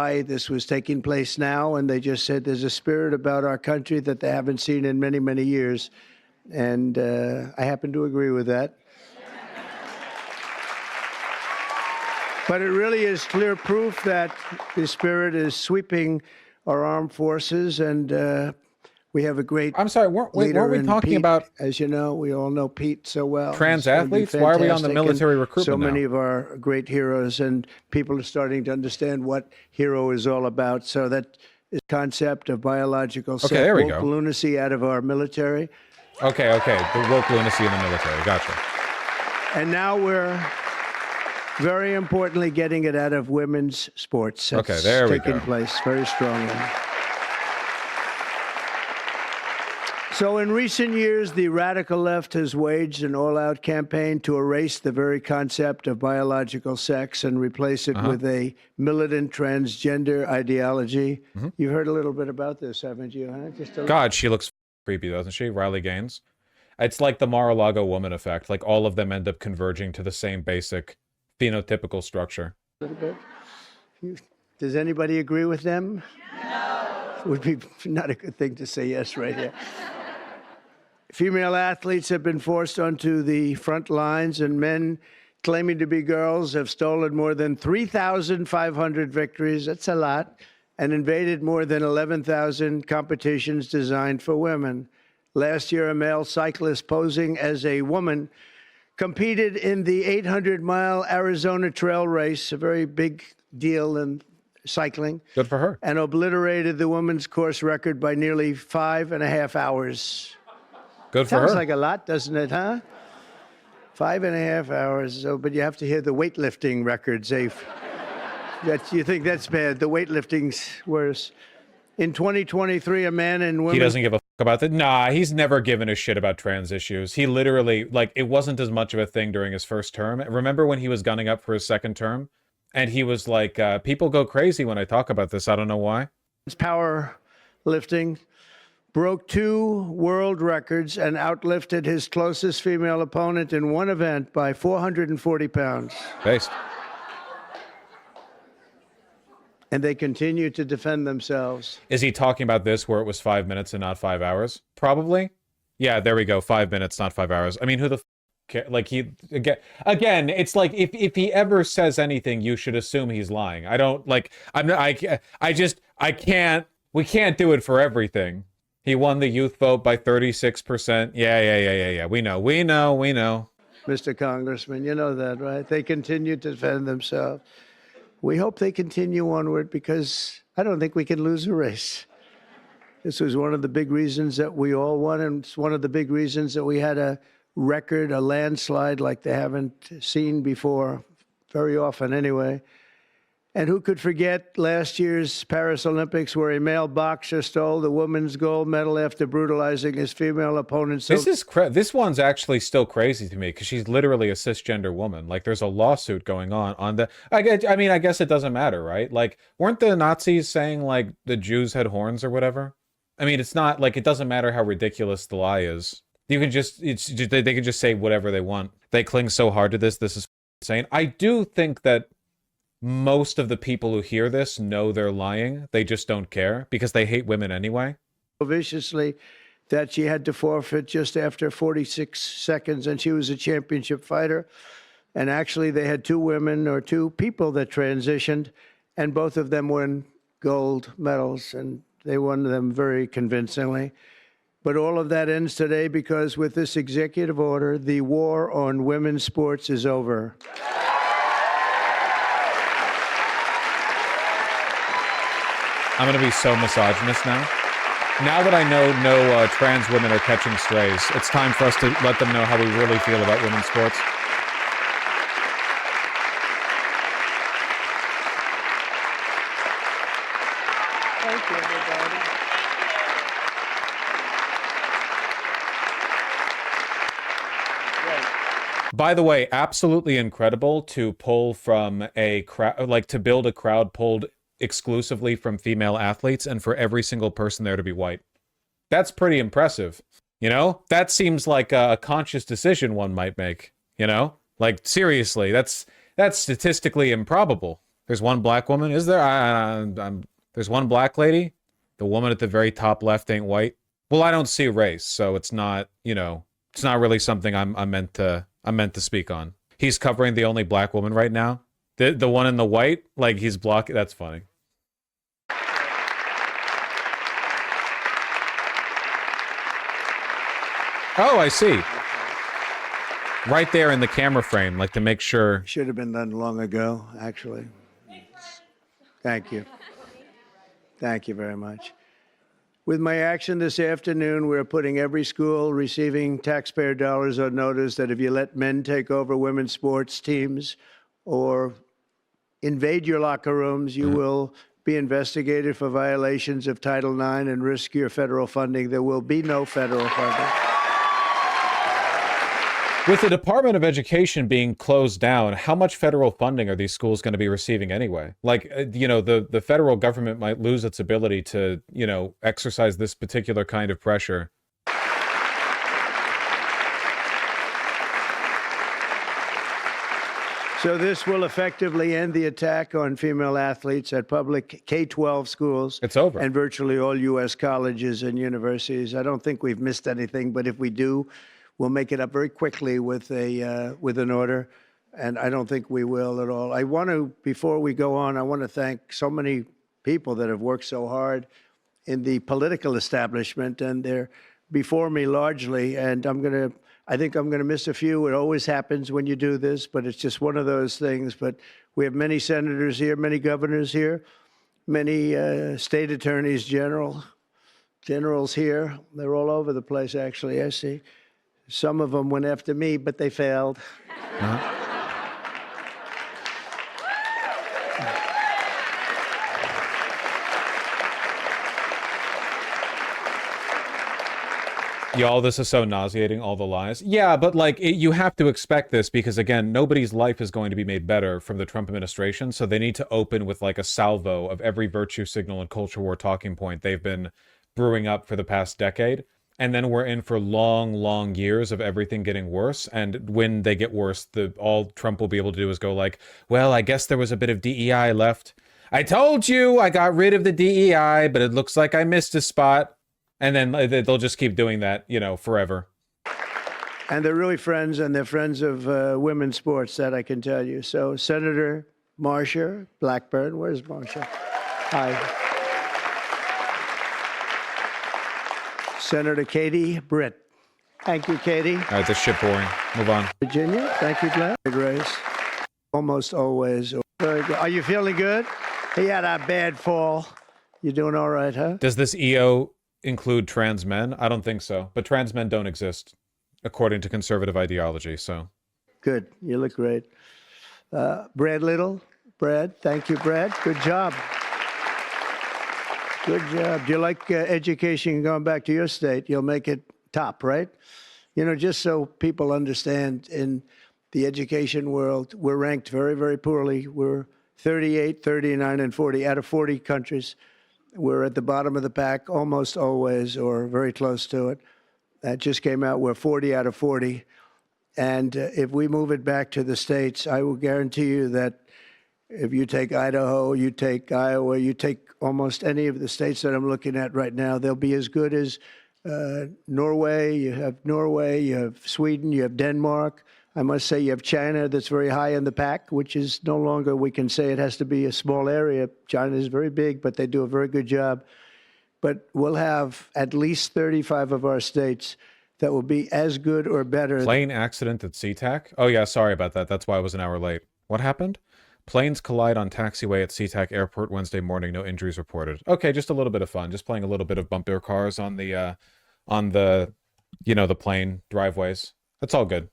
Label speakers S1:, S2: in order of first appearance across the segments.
S1: why this was taking place now, and they just said there's a spirit about our country that they haven't seen in many, many years. And I happen to agree with that. But it really is clear proof that the spirit is sweeping our armed forces, and we have a great
S2: I'm sorry, weren't we talking
S1: Pete,
S2: about,
S1: as you know, we all know Pete so well.
S2: trans athletes? Why are we on the military recruitment
S1: so many
S2: now?
S1: of our great heroes, and people are starting to understand what hero is all about. So that is the concept of biological
S2: Okay, there we
S1: woke
S2: go.
S1: lunacy out of our military.
S2: Okay, the woke lunacy in the military. Gotcha.
S1: And now we're very importantly getting it out of women's sports. That's
S2: Okay, there we
S1: taking
S2: go.
S1: place very strongly. So in recent years, the radical left has waged an all-out campaign to erase the very concept of biological sex and replace it with a militant transgender ideology. You've heard a little bit about this, haven't you? Huh? Just a
S2: God, she looks creepy, doesn't she? Riley Gaines. It's like the Mar-a-Lago woman effect. Like all of them end up converging to the same basic phenotypical structure.
S1: little bit. Does anybody agree with them? No. Would be not a good thing to say yes right here. Female athletes have been forced onto the front lines, and men claiming to be girls have stolen more than 3,500 victories. That's a lot. And invaded more than 11,000 competitions designed for women. Last year, a male cyclist posing as a woman competed in the 800-mile Arizona Trail Race, a very big deal in cycling.
S2: Good for her.
S1: And obliterated the women's course record by nearly 5.5 hours.
S2: Good for her.
S1: Sounds like a lot, doesn't it, huh? 5.5 hours. So, but you have to hear the weightlifting records. You think that's bad. The weightlifting's worse. In 2023, a man and women...
S2: He doesn't give a fuck about that. Nah, he's never given a shit about trans issues. He literally, like, it wasn't as much of a thing during his first term. Remember when he was gunning up for his second term? And he was like, people go crazy when I talk about this. I don't know why.
S1: Power lifting broke 2 world records and outlifted his closest female opponent in one event by 440 pounds.
S2: Based.
S1: And they continue to defend themselves.
S2: Is he talking about this where it was 5 minutes and not 5 hours? Probably. Yeah, there we go. 5 minutes, not 5 hours. I mean, who the f care? Like, he again, it's like if he ever says anything, you should assume he's lying. I don't like. I'm not. I can't. We can't do it for everything. He won the youth vote by 36%. Yeah. We know.
S1: Mr. Congressman, you know that, right? They continue to defend themselves. We hope they continue onward because I don't think we can lose a race. This was one of the big reasons that we all won, and it's one of the big reasons that we had a record, a landslide like they haven't seen before, very often anyway. And who could forget last year's Paris Olympics where a male boxer stole the women's gold medal after brutalizing his female opponent? So
S2: This one's actually still crazy to me because she's literally a cisgender woman. Like, there's a lawsuit going on the. I guess it doesn't matter, right? Like, weren't the Nazis saying like the Jews had horns or whatever? I mean, it's not like it doesn't matter how ridiculous the lie is. You can just they can just say whatever they want. They cling so hard to this. This is insane. I do think that most of the people who hear this know they're lying. They just don't care because they hate women anyway.
S1: Viciously that she had to forfeit just after 46 seconds, and she was a championship fighter. And actually, they had 2 women or 2 people that transitioned, and both of them won gold medals, and they won them very convincingly. But all of that ends today because with this executive order, the war on women's sports is over.
S2: I'm going to be so misogynist now. Now that I know no trans women are catching strays, it's time for us to let them know how we really feel about women's sports.
S1: Thank you, everybody.
S2: By the way, absolutely incredible to pull from a crowd, like to build a crowd pulled exclusively from female athletes and for every single person there to be white. That's pretty impressive. You know, that seems like a conscious decision one might make, you know, like seriously, that's statistically improbable. There's one black woman. Is there? There's one black lady. The woman at the very top left ain't white. Well, I don't see race, so it's not, you know, it's not really something I'm meant to speak on. He's covering the only black woman right now. The one in the white, like he's blocking. That's funny. Oh, I see. Right there in the camera frame, like to make sure.
S1: Should have been done long ago, actually. Thank you. Thank you very much. With my action this afternoon, we're putting every school receiving taxpayer dollars on notice that if you let men take over women's sports teams or invade your locker rooms, you will be investigated for violations of Title IX and risk your federal funding. There will be no federal funding.
S2: With the Department of Education being closed down, how much federal funding are these schools going to be receiving anyway? Like, you know, the federal government might lose its ability to, you know, exercise this particular kind of pressure.
S1: So this will effectively end the attack on female athletes at public K-12 schools.
S2: It's over.
S1: And virtually all U.S. colleges and universities. I don't think we've missed anything, but if we do, we'll make it up very quickly with an order, and I don't think we will at all. I want to, before we go on, I want to thank so many people that have worked so hard in the political establishment, and they're before me largely, and I think I'm going to miss a few. It always happens when you do this, but it's just one of those things. But we have many senators here, many governors here, many state attorneys generals here. They're all over the place, actually, I see. Some of them went after me, but they failed.
S2: Y'all, this is so nauseating, all the lies. Yeah, but like, you have to expect this because, again, nobody's life is going to be made better from the Trump administration, so they need to open with like a salvo of every virtue signal and culture war talking point they've been brewing up for the past decade. And then we're in for long, long years of everything getting worse. And when they get worse, all Trump will be able to do is go like, well, I guess there was a bit of DEI left. I told you I got rid of the DEI, but it looks like I missed a spot. And then they'll just keep doing that, you know, forever.
S1: And they're really friends, and they're friends of women's sports, that I can tell you. So Senator Marsha Blackburn, where's Marsha? Hi. Senator Katie Britt. Thank you, Katie.
S2: All right, this shit boring. Move on.
S1: Virginia, thank you, Glenn. Good race. Almost always. Very good. Are you feeling good? He had a bad fall. You doing all right, huh?
S2: Does this EO include trans men? I don't think so. But trans men don't exist, according to conservative ideology, so.
S1: Good. You look great. Brad Little. Brad, thank you, Brad. Good job. Good job. Do you like education going back to your state? You'll make it top, right? You know, just so people understand, in the education world, we're ranked very, very poorly. We're 38, 39, and 40 out of 40 countries. We're at the bottom of the pack almost always, or very close to it. That just came out. We're 40 out of 40. And if we move it back to the states, I will guarantee you that if you take Idaho, you take Iowa, you take almost any of the states that I'm looking at right now, they'll be as good as Norway. You have Sweden, you have Denmark. I must say you have China that's very high in the pack, which is no longer, we can say it has to be a small area. China is very big, but they do a very good job. But we'll have at least 35 of our states that will be as good or better.
S2: Plane accident at SeaTac? Oh yeah, sorry about that. That's why I was an hour late. What happened? Planes collide on taxiway at SeaTac Airport Wednesday morning. No injuries reported. Okay, just a little bit of fun. Just playing a little bit of bumper cars on the, you know, the plane driveways. That's all good.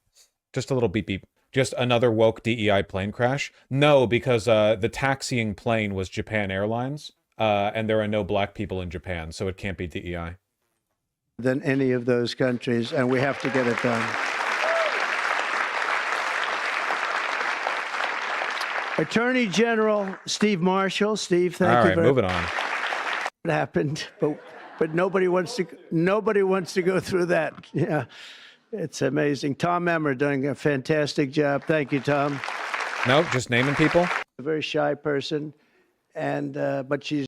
S2: Just a little beep beep. Just another woke DEI plane crash? No, because the taxiing plane was Japan Airlines, and there are no black people in Japan, so it can't be DEI.
S1: Than any of those countries, and we have to get it done. Attorney General Steve Marshall. Steve, thank you.
S2: All right, moving on.
S1: What happened? But nobody wants to go through that. Yeah, it's amazing. Tom Emmer doing a fantastic job. Thank you, Tom.
S2: Nope, just naming people.
S1: a very shy person, and but she's